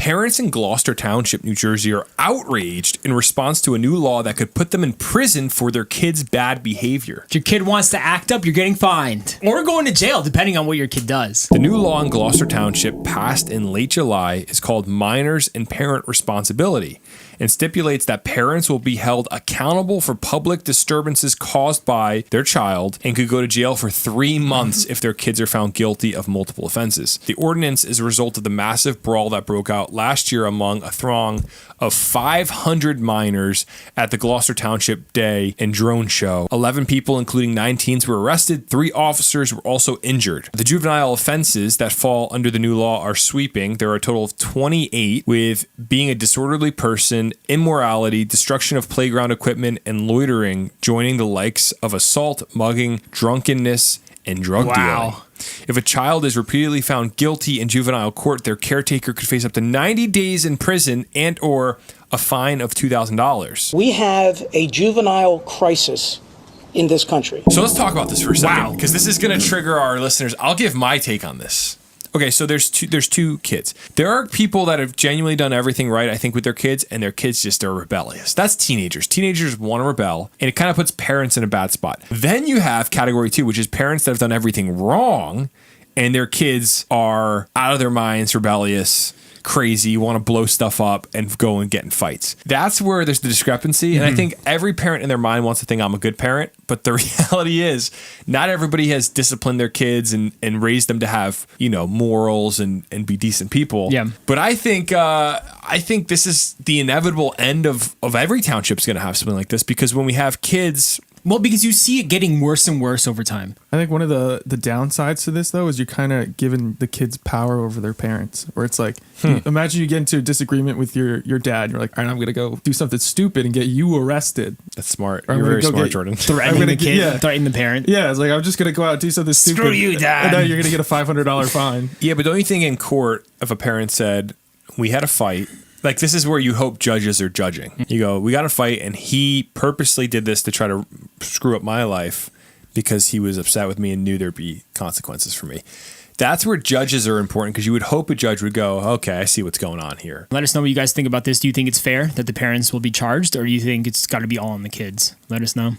Parents in Gloucester Township, New Jersey are outraged in response to a new law that could put them in prison for their kids' bad behavior. If your kid wants to act up, you're getting fined. Or going to jail, depending on what your kid does. The new law in Gloucester Township, passed in late July, is called Minors and Parent Responsibility and stipulates that parents will be held accountable for public disturbances caused by their child and could go to jail for 3 months if their kids are found guilty of multiple offenses. The ordinance is a result of the massive brawl that broke out last year among a throng of 500 minors at the Gloucester Township Day and Drone Show. 11 people, including 9 teens, were arrested. 3 officers were also injured. The juvenile offenses that fall under the new law are sweeping. There are a total of 28, with being a disorderly person, immorality, destruction of playground equipment, and loitering joining the likes of assault, mugging, drunkenness, and drug dealing. If a child is repeatedly found guilty in juvenile court, their caretaker could face up to 90 days in prison and or a fine of $2,000. We have a juvenile crisis in this country. So let's talk about this for a second, because this is going to trigger our listeners. I'll give my take on this. Okay, so there's two kids. There are people that have genuinely done everything right, I think, with their kids, and their kids just are rebellious. That's teenagers. Teenagers want to rebel, and it kind of puts parents in a bad spot. Then you have category 2, which is parents that have done everything wrong, and their kids are out of their minds, rebellious, crazy, want to blow stuff up and go and get in fights. That's where there's the discrepancy. And I think every parent in their mind wants to think I'm a good parent. But the reality is not everybody has disciplined their kids and raised them to have, morals and be decent people. Yeah. But I think this is the inevitable end of every township's going to have something like this, because when we have kids. Well, because you see it getting worse and worse over time. I think one of the downsides to this, though, is you're kind of giving the kids power over their parents. Where it's like, imagine you get into a disagreement with your dad. You're like, all right, I'm going to go do something stupid and get you arrested. That's smart. You're very smart, Jordan. Threatening the kid, threatening the parent. Yeah, it's like, I'm just going to go out and do something stupid. Screw you, Dad. And now you're going to get a $500 fine. Yeah, but don't you think in court, if a parent said, we had a fight, like, this is where you hope judges are judging. You go, we got a fight, and he purposely did this to try to screw up my life because he was upset with me and knew there'd be consequences for me. That's where judges are important, because you would hope a judge would go, okay, I see what's going on here. Let us know what you guys think about this. Do you think it's fair that the parents will be charged, or do you think it's got to be all on the kids? Let us know.